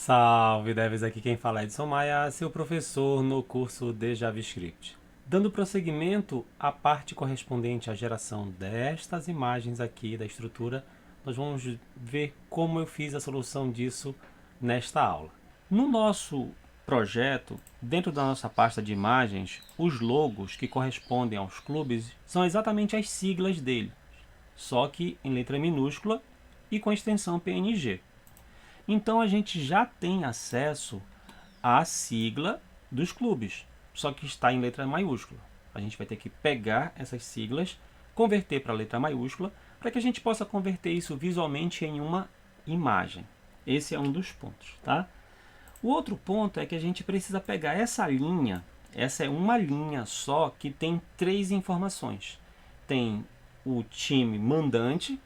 Salve devs, aqui quem fala é Edson Maia, seu professor no curso de JavaScript. Dando prosseguimento à parte correspondente à geração destas imagens aqui da estrutura, nós vamos ver como eu fiz a solução disso nesta aula. No nosso projeto, dentro da nossa pasta de imagens, os logos que correspondem aos clubes são exatamente as siglas dele, só que em letra minúscula e com extensão PNG. Então a gente já tem acesso à sigla dos clubes, só que está em letra maiúscula. A gente vai ter que pegar essas siglas, converter para letra maiúscula, para que a gente possa converter isso visualmente em uma imagem. Esse é um dos pontos, tá? O outro ponto é que a gente precisa pegar essa linha, essa é uma linha só que tem 3 informações. Tem o time mandante,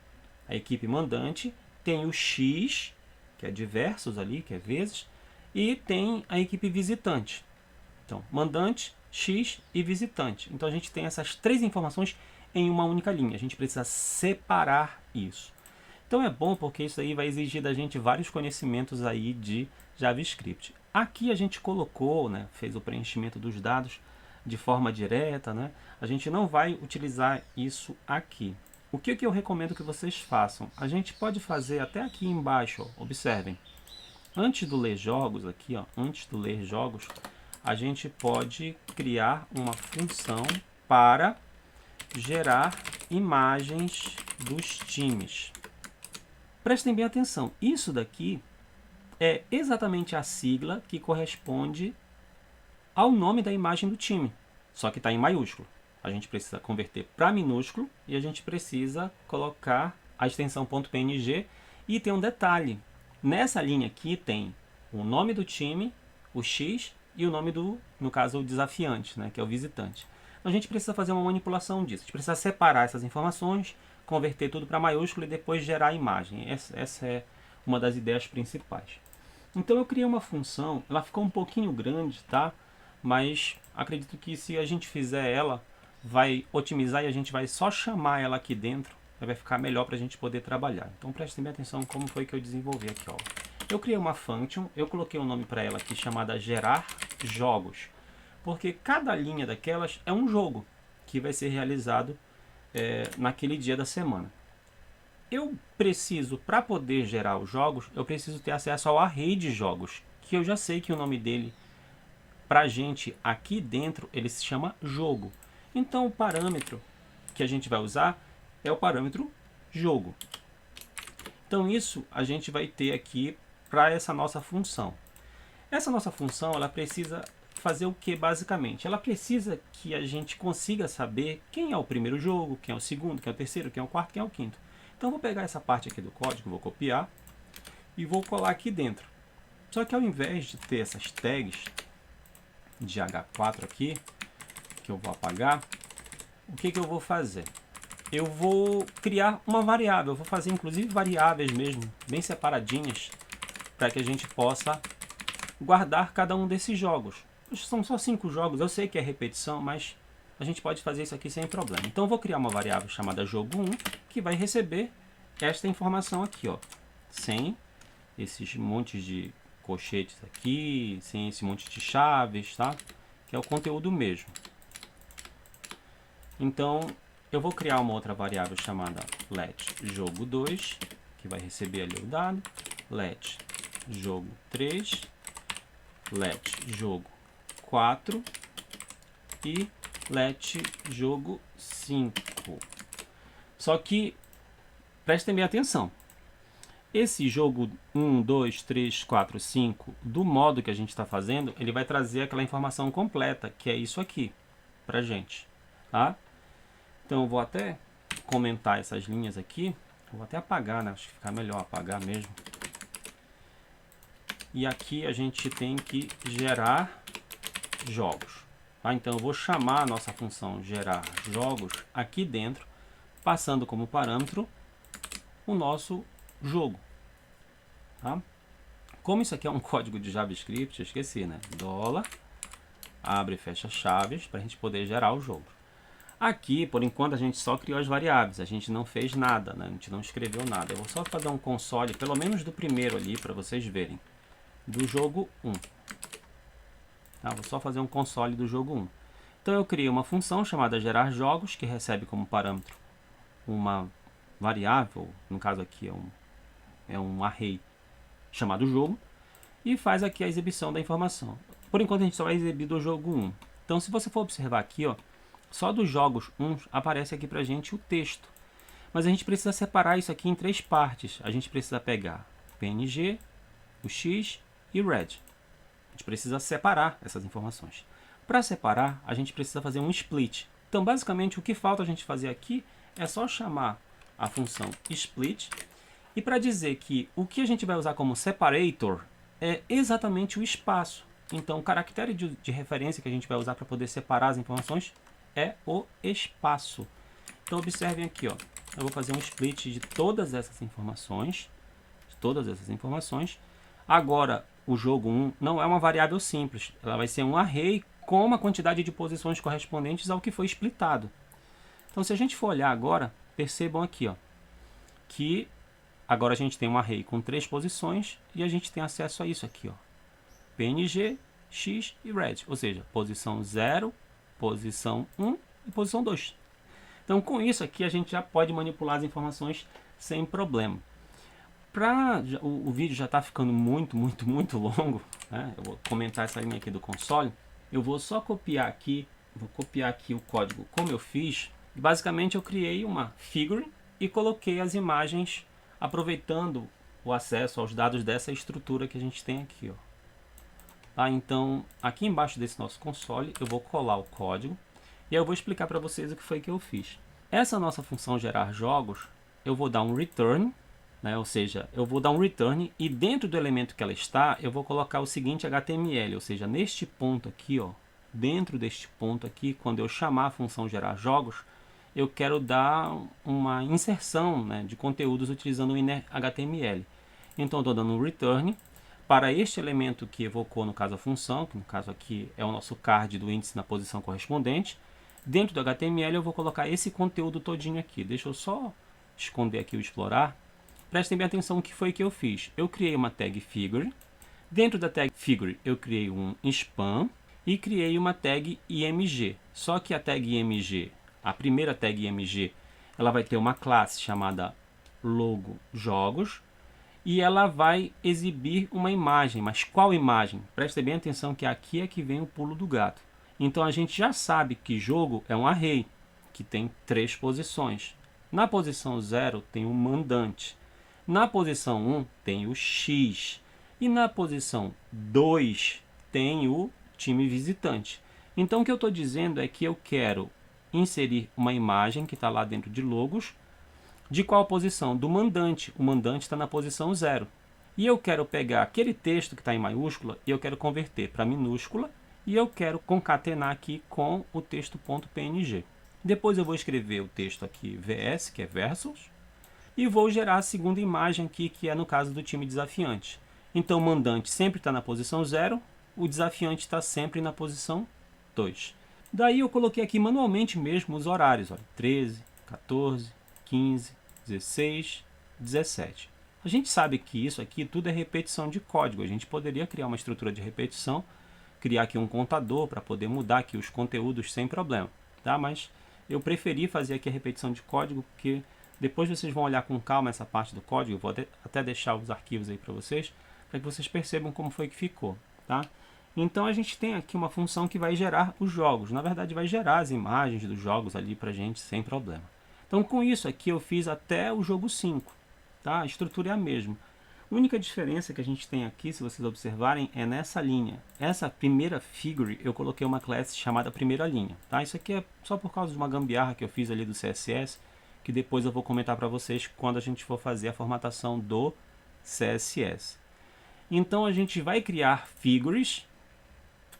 a equipe mandante, tem o X, que é diversos ali, que é vezes, e tem a equipe visitante. Então, mandante, X e visitante. Então, a gente tem essas 3 informações em uma única linha. A gente precisa separar isso. Então, é bom porque isso aí vai exigir da gente vários conhecimentos aí de JavaScript. Aqui a gente colocou, né, fez o preenchimento dos dados de forma direta, né? A gente não vai utilizar isso aqui. O que eu recomendo que vocês façam? A gente pode fazer até aqui embaixo, ó, observem. Antes do ler jogos aqui, ó, antes do ler jogos, a gente pode criar uma função para gerar imagens dos times. Prestem bem atenção, isso daqui é exatamente a sigla que corresponde ao nome da imagem do time, só que está em maiúsculo. A gente precisa converter para minúsculo e a gente precisa colocar a extensão .png e tem um detalhe. Nessa linha aqui tem o nome do time, o X e o nome do, no caso, o desafiante, né, que é o visitante. Então, a gente precisa fazer uma manipulação disso. A gente precisa separar essas informações, converter tudo para maiúsculo e depois gerar a imagem. Essa é uma das ideias principais. Então eu criei uma função, ela ficou um pouquinho grande, tá? Mas acredito que se a gente fizer ela, vai otimizar e a gente vai só chamar ela aqui dentro, vai ficar melhor para a gente poder trabalhar. Então prestem bem atenção como foi que eu desenvolvi aqui, ó. Eu criei uma function, eu coloquei um nome para ela aqui chamada gerar jogos, porque cada linha daquelas é um jogo que vai ser realizado naquele dia da semana. Eu preciso, para poder gerar os jogos, eu preciso ter acesso ao array de jogos, que eu já sei que o nome dele, para a gente aqui dentro, ele se chama jogo. Então o parâmetro que a gente vai usar é o parâmetro jogo. Então isso a gente vai ter aqui para essa nossa função. Essa nossa função, ela precisa fazer o que basicamente? Ela precisa que a gente consiga saber quem é o primeiro jogo, quem é o segundo, quem é o terceiro, quem é o quarto, quem é o quinto. Então eu vou pegar essa parte aqui do código, vou copiar e vou colar aqui dentro. Só que ao invés de ter essas tags de H4 aqui, que eu vou apagar, o que eu vou fazer? Eu vou criar uma variável, eu vou fazer inclusive variáveis mesmo, bem separadinhas, para que a gente possa guardar cada um desses jogos. São só 5 jogos, eu sei que é repetição, mas a gente pode fazer isso aqui sem problema. Então eu vou criar uma variável chamada jogo1, que vai receber esta informação aqui, ó, sem esses montes de colchetes aqui, sem esse monte de chaves, tá? Que é o conteúdo mesmo. Então eu vou criar uma outra variável chamada let jogo2, que vai receber ali o dado, let jogo3, let jogo4 e let jogo5. Só que prestem bem atenção. Esse jogo 1, 2, 3, 4, 5, do modo que a gente está fazendo, ele vai trazer aquela informação completa, que é isso aqui, pra gente, tá? Então eu vou até comentar essas linhas aqui, vou até apagar, né? Acho que fica melhor apagar mesmo. E aqui a gente tem que gerar jogos, tá? Então eu vou chamar a nossa função gerar jogos aqui dentro, passando como parâmetro o nosso jogo, tá? Como isso aqui é um código de JavaScript, eu esqueci, né? Dólar, abre e fecha chaves para a gente poder gerar o jogo. Aqui, por enquanto, a gente só criou as variáveis, a gente não fez nada, né? A gente não escreveu nada. Eu vou só fazer um console, pelo menos do primeiro ali, para vocês verem. do jogo 1. Tá? Vou só fazer um console do jogo 1. Então eu criei uma função chamada gerar jogos, que recebe como parâmetro uma variável, no caso aqui é um array chamado jogo, e faz aqui a exibição da informação. Por enquanto a gente só vai exibir do jogo 1. Então se você for observar aqui, ó, só dos jogos 1 aparece aqui pra gente o texto. Mas a gente precisa separar isso aqui em 3 partes. A gente precisa pegar o PNG, o X e o Red. A gente precisa separar essas informações. Para separar, a gente precisa fazer um split. Então, basicamente, o que falta a gente fazer aqui é só chamar a função split. E para dizer que o que a gente vai usar como separator é exatamente o espaço. Então, o caractere de referência que a gente vai usar para poder separar as informações é o espaço. Então, observem aqui, ó. Eu vou fazer um split de todas essas informações. Agora, o jogo 1 não é uma variável simples. Ela vai ser um array com uma quantidade de posições correspondentes ao que foi splitado. Então, se a gente for olhar agora, percebam aqui, ó, que agora a gente tem um array com 3 posições e a gente tem acesso a isso aqui, ó. PNG, X e Red. Ou seja, posição 0, posição 1 e posição 2. Então, com isso aqui, a gente já pode manipular as informações sem problema. O vídeo já está ficando muito longo, né? Eu vou comentar essa linha aqui do console. Eu vou só copiar aqui, o código como eu fiz. Basicamente, eu criei uma figure e coloquei as imagens aproveitando o acesso aos dados dessa estrutura que a gente tem aqui, ó. Tá? Então, aqui embaixo desse nosso console, eu vou colar o código. E aí eu vou explicar para vocês o que foi que eu fiz. Essa nossa função gerar jogos, eu vou dar um return, né? Ou seja, eu vou dar um return e dentro do elemento que ela está, eu vou colocar o seguinte HTML, ou seja, neste ponto aqui, ó, dentro deste ponto aqui, quando eu chamar a função gerar jogos, eu quero dar uma inserção, né, de conteúdos utilizando o inner HTML. Então, eu estou dando um return para este elemento que evocou, no caso, a função, que no caso aqui é o nosso card do índice na posição correspondente. Dentro do HTML eu vou colocar esse conteúdo todinho aqui. Deixa eu só esconder aqui o explorar. Prestem bem atenção no que foi que eu fiz. Eu criei uma tag figure. Dentro da tag figure eu criei um span e criei uma tag img. Só que a tag img, a primeira tag img, ela vai ter uma classe chamada logo jogos e ela vai exibir uma imagem. Mas qual imagem? Prestem bem atenção que aqui é que vem o pulo do gato. Então a gente já sabe que jogo é um array, que tem 3 posições. Na posição 0 tem o mandante. Na posição 1 tem o X. E na posição 2 tem o time visitante. Então o que eu estou dizendo é que eu quero inserir uma imagem que está lá dentro de logos. De qual posição? Do mandante. O mandante está na posição 0. E eu quero pegar aquele texto que está em maiúscula e eu quero converter para minúscula. E eu quero concatenar aqui com o texto.png. Depois eu vou escrever o texto aqui VS, que é versus, e vou gerar a segunda imagem aqui, que é no caso do time desafiante. Então o mandante sempre está na posição 0, o desafiante está sempre na posição 2. Daí eu coloquei aqui manualmente mesmo os horários, olha, 13, 14, 15, 16, 17. A gente sabe que isso aqui tudo é repetição de código. A gente poderia criar uma estrutura de repetição, criar aqui um contador para poder mudar aqui os conteúdos sem problema, tá? Mas eu preferi fazer aqui a repetição de código, porque depois vocês vão olhar com calma essa parte do código. Eu vou até deixar os arquivos aí para vocês que vocês percebam como foi que ficou, tá? Então a gente tem aqui uma função que vai gerar os jogos. Na verdade vai gerar as imagens dos jogos ali para a gente sem problema. Então com isso aqui eu fiz até o jogo 5, tá? A estrutura é a mesma. A única diferença que a gente tem aqui, se vocês observarem, é nessa linha. Essa primeira figure eu coloquei uma classe chamada primeira linha, tá? Isso aqui é só por causa de uma gambiarra que eu fiz ali do CSS, que depois eu vou comentar para vocês quando a gente for fazer a formatação do CSS. Então a gente vai criar figures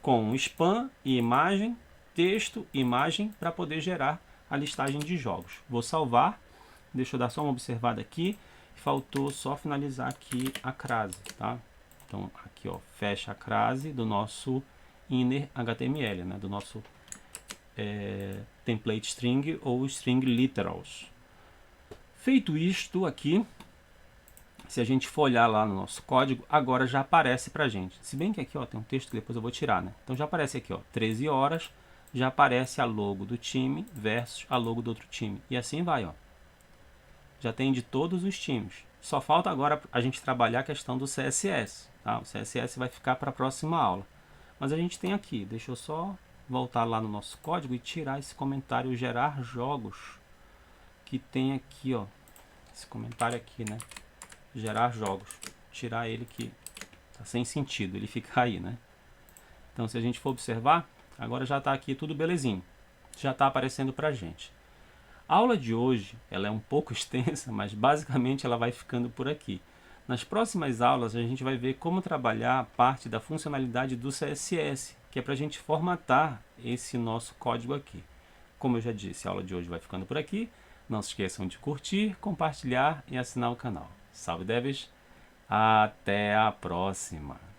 com span e imagem, texto, imagem, para poder gerar a listagem de jogos. Vou salvar, deixa eu dar só uma observada aqui. Faltou só finalizar aqui a crase, tá? Então aqui, ó, fecha a crase do nosso inner HTML, né? Do nosso template string ou string literals. Feito isto aqui, Se a gente for olhar lá no nosso código, agora já aparece pra gente. Se bem que aqui ó, tem um texto que depois eu vou tirar, né? Então já aparece aqui, ó, 13 horas, já aparece a logo do time versus a logo do outro time. E assim vai, ó. Já tem de todos os times. Só falta agora a gente trabalhar a questão do CSS. Tá? O CSS vai ficar para a próxima aula. Mas a gente tem aqui, deixa eu só voltar lá no nosso código e tirar esse comentário gerar jogos que tem aqui, ó. Esse comentário aqui, né? Gerar jogos. Tirar ele que tá sem sentido, ele fica aí, né? Então se a gente for observar, agora já está aqui tudo belezinho. Já está aparecendo pra gente. A aula de hoje ela é um pouco extensa, mas basicamente ela vai ficando por aqui. Nas próximas aulas a gente vai ver como trabalhar a parte da funcionalidade do CSS, que é para a gente formatar esse nosso código aqui. Como eu já disse, a aula de hoje vai ficando por aqui. Não se esqueçam de curtir, compartilhar e assinar o canal. Salve devs! Até a próxima!